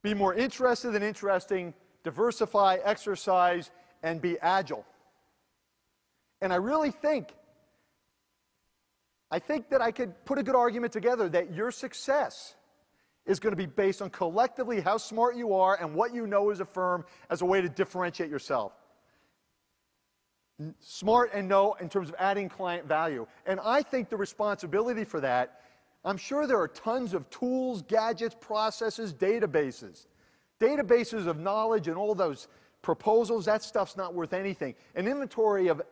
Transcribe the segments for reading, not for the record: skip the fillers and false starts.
Be more interested than interesting, diversify, exercise, and be agile. And I really think that I could put a good argument together that your success is going to be based on collectively how smart you are and what you know as a firm as a way to differentiate yourself. Smart and know in terms of adding client value. And I think the responsibility for that, I'm sure there are tons of tools, gadgets, processes, databases. Databases of knowledge and all those proposals, that stuff's not worth anything. An inventory of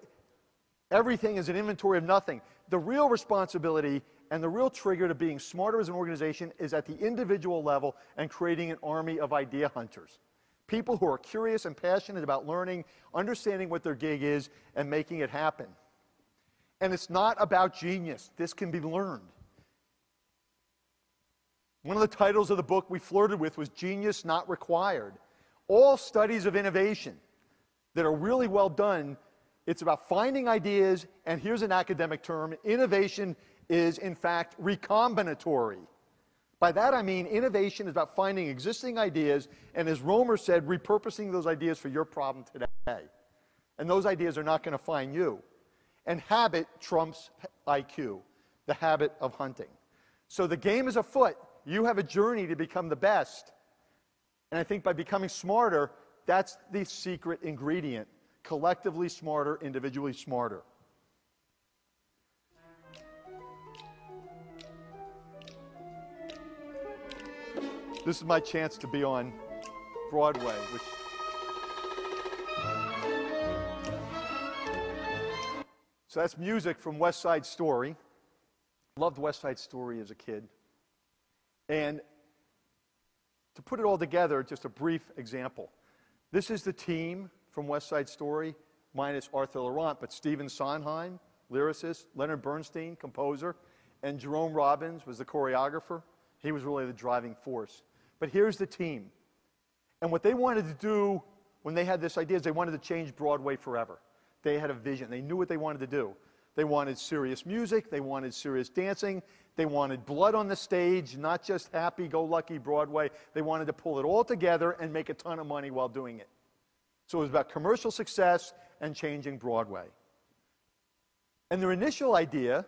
everything is an inventory of nothing. The real responsibility and the real trigger to being smarter as an organization is at the individual level and creating an army of idea hunters. People who are curious and passionate about learning, understanding what their gig is, and making it happen. And it's not about genius. This can be learned. One of the titles of the book we flirted with was Genius Not Required. All studies of innovation that are really well done, it's about finding ideas, and here's an academic term, innovation is in fact recombinatory. By that I mean innovation is about finding existing ideas, and as Romer said, repurposing those ideas for your problem today. And those ideas are not going to find you. And habit trumps IQ, the habit of hunting. So the game is afoot. You have a journey to become the best. And I think by becoming smarter, that's the secret ingredient. Collectively smarter, individually smarter. This is my chance to be on Broadway, which so that's music from West Side Story. Loved West Side Story as a kid. And to put it all together, just a brief example. This is the team from West Side Story, minus Arthur Laurent, but Stephen Sondheim, lyricist, Leonard Bernstein, composer, and Jerome Robbins was the choreographer. He was really the driving force. But here's the team. And what they wanted to do when they had this idea is they wanted to change Broadway forever. They had a vision. They knew what they wanted to do. They wanted serious music. They wanted serious dancing. They wanted blood on the stage, not just happy-go-lucky Broadway. They wanted to pull it all together and make a ton of money while doing it. So it was about commercial success and changing Broadway. And their initial idea,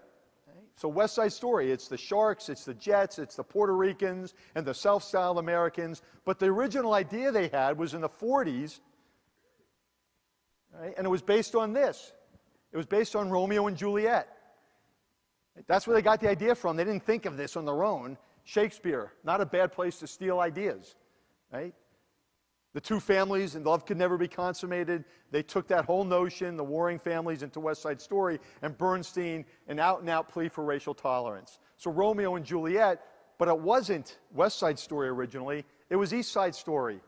so West Side Story, it's the Sharks, it's the Jets, it's the Puerto Ricans, and the self-styled Americans. But the original idea they had was in the 40s, right? And it was based on this. It was based on Romeo and Juliet. That's where they got the idea from. They didn't think of this on their own. Shakespeare, not a bad place to steal ideas, right? The two families, and love could never be consummated. They took that whole notion, the warring families, into West Side Story, and Bernstein, an out-and-out plea for racial tolerance. So Romeo and Juliet, but it wasn't West Side Story originally. It was East Side Story.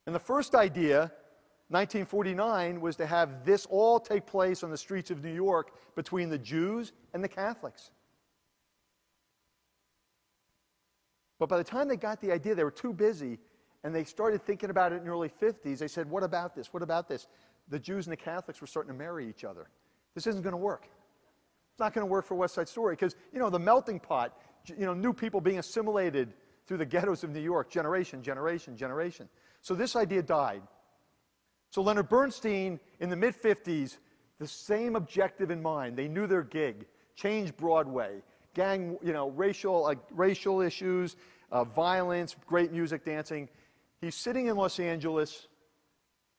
And the first idea, 1949, was to have this all take place on the streets of New York between the Jews and the Catholics. But by the time they got the idea, they were too busy, and they started thinking about it in the early 50s. They said, what about this? What about this? The Jews and the Catholics were starting to marry each other. This isn't going to work. It's not going to work for West Side Story because, you know, the melting pot, you know, new people being assimilated through the ghettos of New York, generation, generation, generation. So this idea died. So Leonard Bernstein, in the mid-50s, the same objective in mind. They knew their gig. Change Broadway. Gang, you know, racial issues, violence, great music, dancing. He's sitting in Los Angeles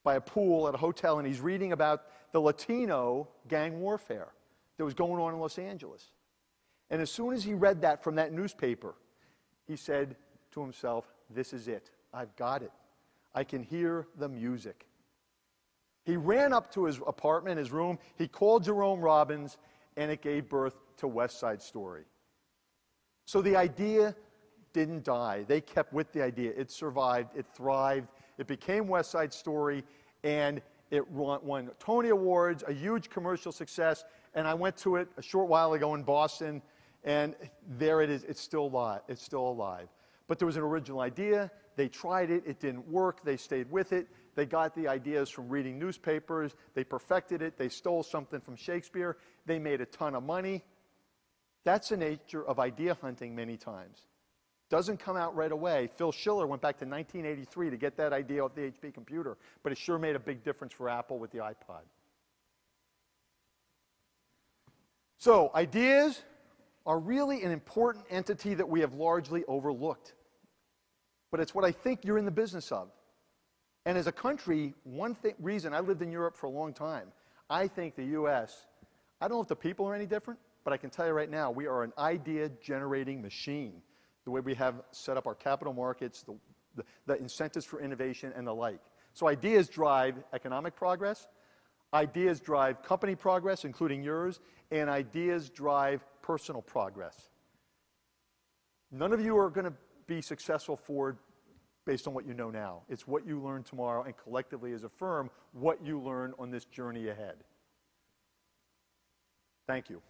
by a pool at a hotel, and he's reading about the Latino gang warfare that was going on in Los Angeles. And as soon as he read that from that newspaper, he said to himself, this is it. I've got it. I can hear the music. He ran up to his apartment, his room. He called Jerome Robbins, and it gave birth to West Side Story. So the idea didn't die. They kept with the idea. It survived. It thrived. It became West Side Story, and it won Tony Awards, a huge commercial success. And I went to it a short while ago in Boston, and there it is. It's still alive. It's still alive. But there was an original idea. They tried it. It didn't work. They stayed with it. They got the ideas from reading newspapers. They perfected it. They stole something from Shakespeare. They made a ton of money. That's the nature of idea hunting many times. Doesn't come out right away. Phil Schiller went back to 1983 to get that idea off the HP computer, but it sure made a big difference for Apple with the iPod. So, ideas are really an important entity that we have largely overlooked. But it's what I think you're in the business of. And as a country, reason, I lived in Europe for a long time, I think the U.S., I don't know if the people are any different, but I can tell you right now, we are an idea-generating machine. The way we have set up our capital markets, the incentives for innovation, and the like. So ideas drive economic progress, ideas drive company progress, including yours, and ideas drive personal progress. None of you are going to be successful forward based on what you know now. It's what you learn tomorrow, and collectively as a firm, what you learn on this journey ahead. Thank you.